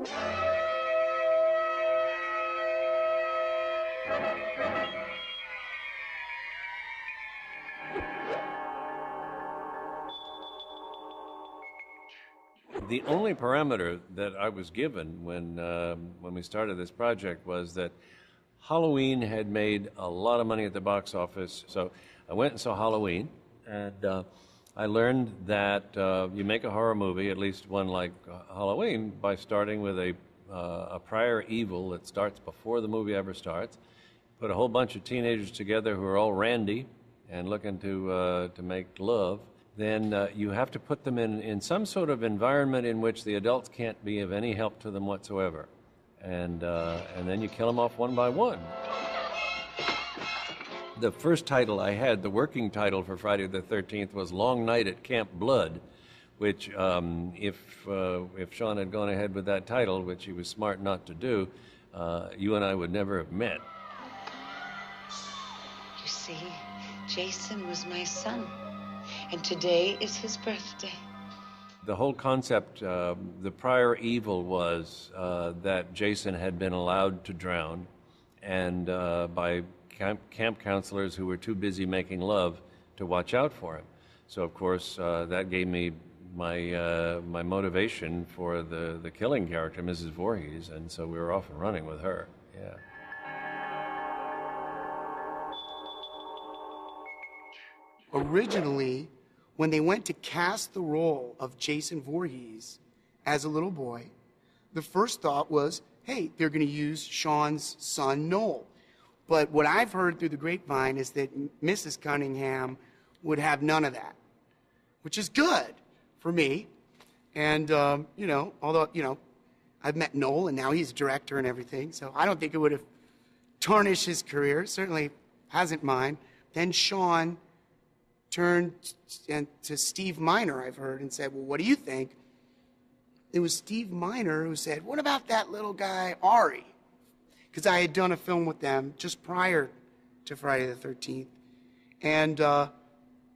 The only parameter that I was given when we started this project was that Halloween had made a lot of money at the box office. So I went and saw Halloween, and I learned that you make a horror movie, at least one like Halloween, by starting with a prior evil that starts before the movie ever starts. Put a whole bunch of teenagers together who are all randy and looking to make love. Then you have to put them in some sort of environment in which the adults can't be of any help to them whatsoever. And then you kill them off one by one. The first title I had, the working title for Friday the 13th, was Long Night at Camp Blood, which if Sean had gone ahead with that title, which he was smart not to do, you and I would never have met. You see, Jason was my son. And today is his birthday. The whole concept, the prior evil was that Jason had been allowed to drown, and by camp counselors who were too busy making love to watch out for him. So, of course, that gave me my motivation for the killing character, Mrs. Voorhees, and so we were off and running with her. Yeah. Originally, when they went to cast the role of Jason Voorhees as a little boy, the first thought was, hey, they're going to use Sean's son, Noel. But what I've heard through the grapevine is that Mrs. Cunningham would have none of that, which is good for me. And, although, I've met Noel, and now he's a director and everything, so I don't think it would have tarnished his career. Certainly hasn't mine. Then Sean turned to Steve Miner, I've heard, and said, well, what do you think? It was Steve Miner who said, what about that little guy, Ari? Because I had done a film with them just prior to Friday the 13th. And,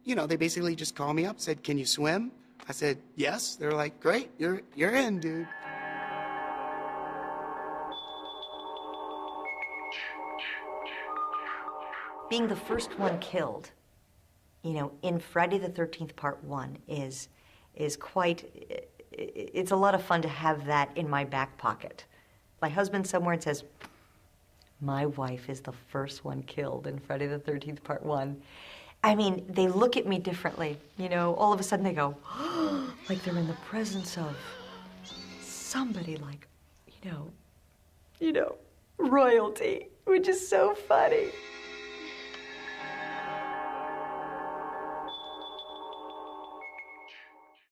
they basically just called me up, said, can you swim? I said, yes. They're like, great, you're in, dude. Being the first one killed, in Friday the 13th Part 1 is quite, it's a lot of fun to have that in my back pocket. My husband somewhere and says, my wife is the first one killed in Friday the 13th Part 1. I mean, they look at me differently, all of a sudden they go, like they're in the presence of somebody like, royalty, which is so funny.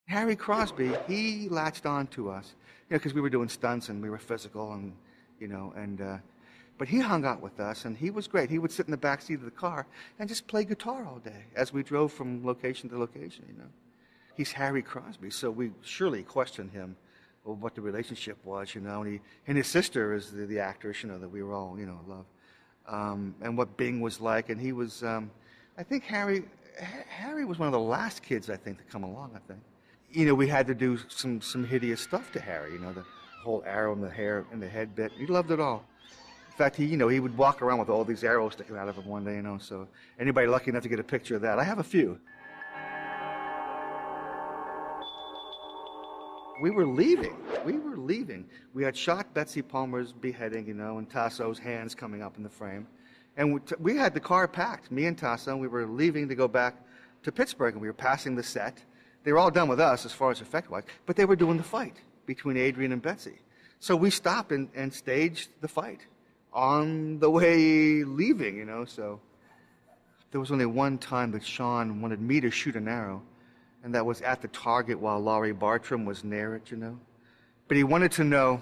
Harry Crosby, he latched on to us, because we were doing stunts and we were physical and, but he hung out with us and he was great. He would sit in the back seat of the car and just play guitar all day as we drove from location to location, He's Harry Crosby, so we surely questioned him of what the relationship was, and his sister is the actress, that we were all, love, and what Bing was like, and he was, I think Harry was one of the last kids, I think, to come along, I think. We had to do some hideous stuff to Harry, the whole arrow in the hair and the head bit. He loved it all. In fact, he would walk around with all these arrows sticking out of him one day, so anybody lucky enough to get a picture of that, I have a few. We were leaving. We had shot Betsy Palmer's beheading, and Tasso's hands coming up in the frame. And we had the car packed, me and Tasso, and we were leaving to go back to Pittsburgh, and we were passing the set. They were all done with us as far as effect-wise, but they were doing the fight between Adrian and Betsy. So we stopped and staged the fight on the way leaving, so there was only one time that Sean wanted me to shoot an arrow, and that was at the target while Laurie Bartram was near it, But he wanted to know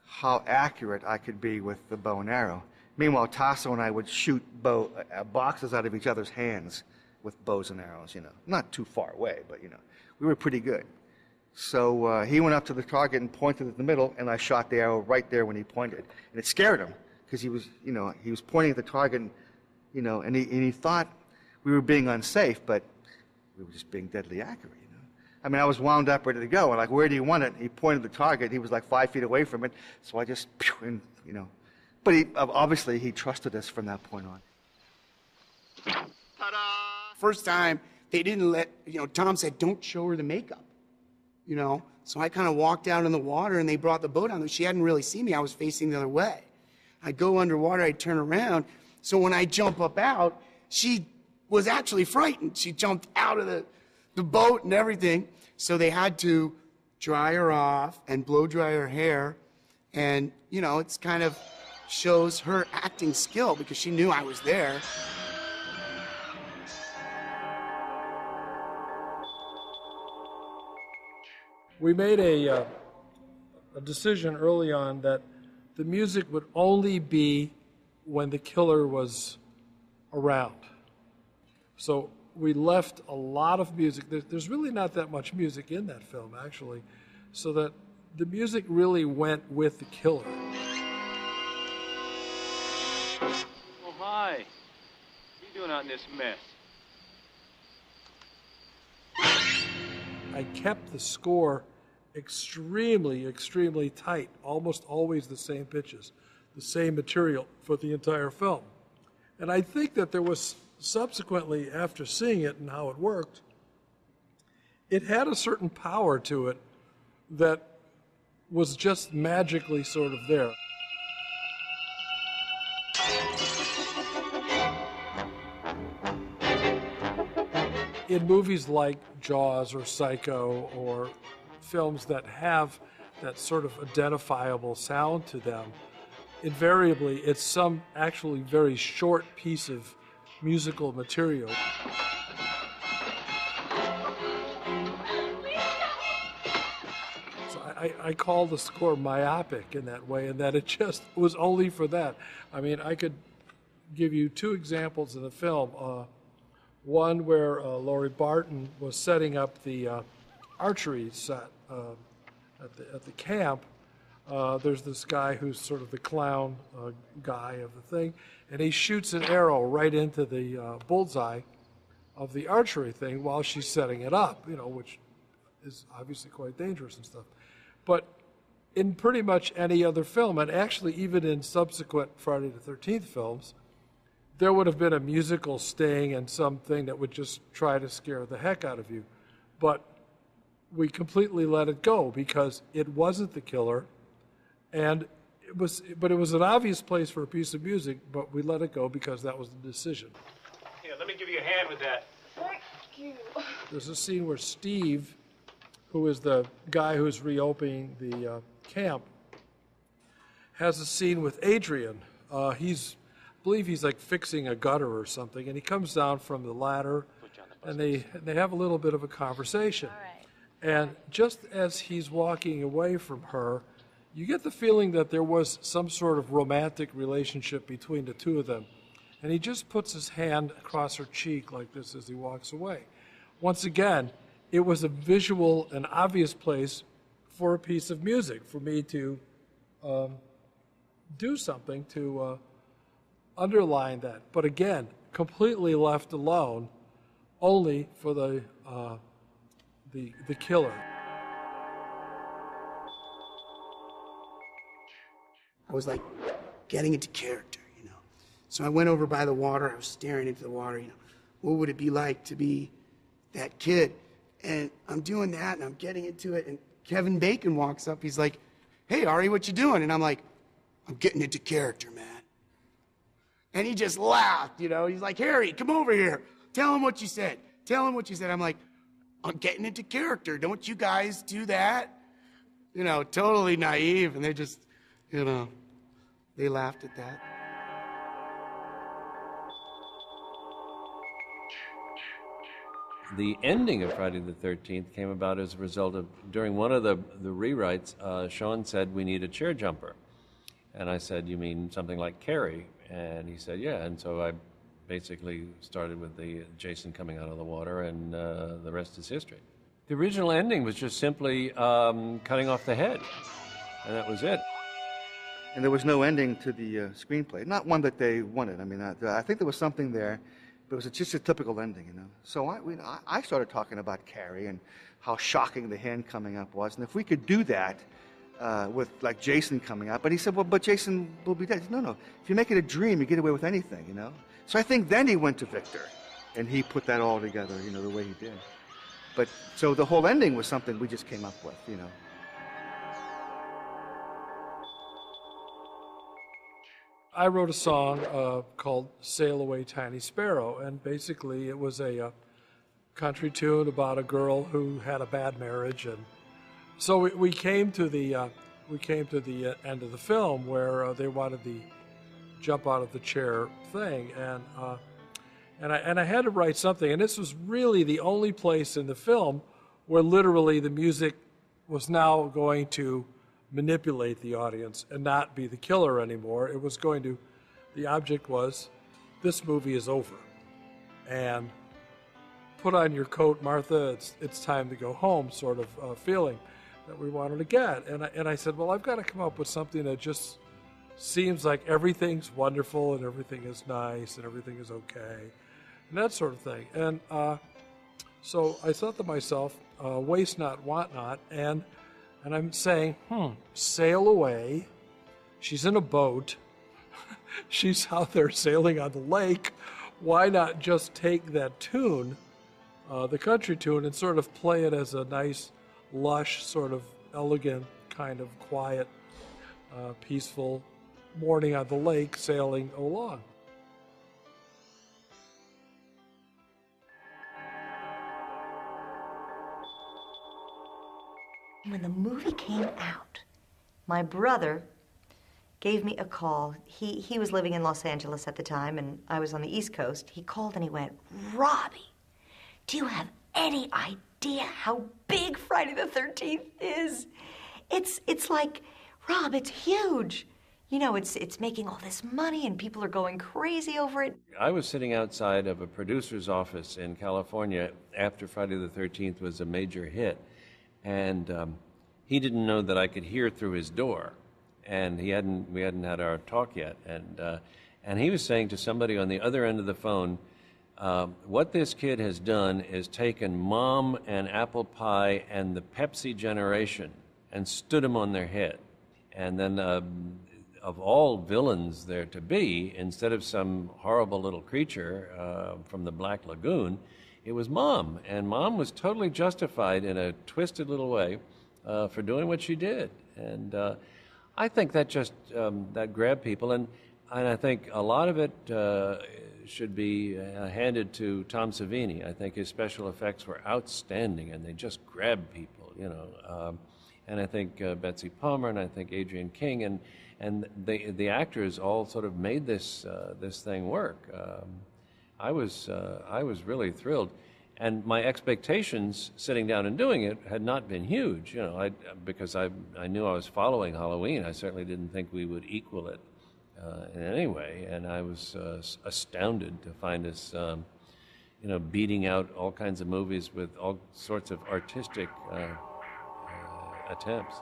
how accurate I could be with the bow and arrow. Meanwhile, Tasso and I would shoot boxes out of each other's hands with bows and arrows, Not too far away, but, we were pretty good. So he went up to the target and pointed at the middle, and I shot the arrow right there when he pointed. And it scared him, because he was pointing at the target, and he thought we were being unsafe, but we were just being deadly accurate, I mean, I was wound up, ready to go. And like, where do you want it? He pointed the target. He was like 5 feet away from it. So I just, and, you know. But obviously, he trusted us from that point on. Ta-da! First time, they didn't let, Tom said, don't show her the makeup, So I kind of walked out in the water, and they brought the boat on. She hadn't really seen me. I was facing the other way. I'd go underwater. I'd turn around. So when I jump up out, she was actually frightened. She jumped out of the boat and everything. So they had to dry her off and blow dry her hair. And, it's kind of shows her acting skill because she knew I was there. We made a decision early on that the music would only be when the killer was around. So we left a lot of music. There's really not that much music in that film, actually, so that the music really went with the killer. Oh, hi. What are you doing out in this mess? I kept the score extremely, extremely tight, almost always the same pitches, the same material for the entire film. And I think that there was subsequently, after seeing it and how it worked, it had a certain power to it that was just magically sort of there. In movies like Jaws or Psycho or films that have that sort of identifiable sound to them, invariably it's some actually very short piece of musical material. So I call the score myopic in that way, and that it just was only for that. I mean, I could give you 2 examples in the film. One where Laurie Barton was setting up the archery set at the camp. There's this guy who's sort of the clown guy of the thing, and he shoots an arrow right into the bullseye of the archery thing while she's setting it up, which is obviously quite dangerous and stuff. But in pretty much any other film, and actually even in subsequent Friday the 13th films, there would have been a musical sting and something that would just try to scare the heck out of you. But we completely let it go because it wasn't the killer, and it was an obvious place for a piece of music, but we let it go because that was the decision. Here, let me give you a hand with that. Thank you. There's a scene where Steve, who is the guy who's reopening the camp, has a scene with Adrian. I believe he's like fixing a gutter or something, and he comes down from the ladder, and they have a little bit of a conversation. All right. And just as he's walking away from her, you get the feeling that there was some sort of romantic relationship between the two of them. And he just puts his hand across her cheek like this as he walks away. Once again, it was a visual and obvious place for a piece of music, for me to do something to underline that. But again, completely left alone, only for the killer. I was like getting into character, So I went over by the water. I was staring into the water, What would it be like to be that kid? And I'm doing that, and I'm getting into it, and Kevin Bacon walks up. He's like, hey, Ari, what you doing? And I'm like, I'm getting into character, man. And he just laughed, He's like, Harry, come over here. Tell him what you said. Tell him what you said. I'm like, I'm getting into character. Don't you guys do that? Totally naive. And they just, they laughed at that. The ending of Friday the 13th came about as a result of, during one of the rewrites, Sean said, we need a chair jumper. And I said, you mean something like Carrie? And he said, yeah. And so I basically started with the Jason coming out of the water, and the rest is history. The original ending was just simply cutting off the head, and that was it. And there was no ending to the screenplay. Not one that they wanted. I mean, I think there was something there, But it was just a typical ending, you know. So I started talking about Carrie and how shocking the hand coming up was. And if we could do that with like Jason coming up. But he said, well, but Jason will be dead. Said, no, if you make it a dream, you get away with anything, you know. So I think then he went to Victor and he put that all together, you know, the way he did. But so the whole ending was something we just came up with, you know. I wrote a song called Sail Away Tiny Sparrow, and basically it was a country tune about a girl who had a bad marriage. And so we came to the end of the film where they wanted the jump out of the chair thing, and I had to write something, and this was really the only place in the film where literally the music was now going to manipulate the audience and not be the killer anymore. It was going to, the object was, this movie is over. And put on your coat, Martha, it's time to go home sort of feeling that we wanted to get. And I said, well, I've got to come up with something that just seems like everything's wonderful and everything is nice and everything is okay and that sort of thing. And so I thought to myself, waste not, want not, and I'm saying, sail away. She's in a boat. She's out there sailing on the lake. Why not just take that tune, the country tune, and sort of play it as a nice, lush, sort of elegant, kind of quiet, peaceful morning on the lake sailing along. When the movie came out, my brother gave me a call. He was living in Los Angeles at the time, and I was on the East Coast. He called and he went, Robbie, do you have any idea how big Friday the 13th is? It's like, Rob, it's huge. You know, it's making all this money and people are going crazy over it. I was sitting outside of a producer's office in California after Friday the 13th was a major hit. And he didn't know that I could hear through his door, and we hadn't had our talk yet. And he was saying to somebody on the other end of the phone, what this kid has done is taken Mom and Apple Pie and the Pepsi generation and stood them on their head. And then of all villains there to be, instead of some horrible little creature from the Black Lagoon, it was Mom, and Mom was totally justified in a twisted little way for doing what she did. And I think that just that grabbed people, and I think a lot of it should be handed to Tom Savini. I think his special effects were outstanding, and they just grabbed people, you know. And I think Betsy Palmer, and I think Adrienne King, and the actors all sort of made this thing work. I was really thrilled, and my expectations sitting down and doing it had not been huge, you know, because I knew I was following Halloween. I certainly didn't think we would equal it in any way, and I was astounded to find us, you know, beating out all kinds of movies with all sorts of artistic attempts.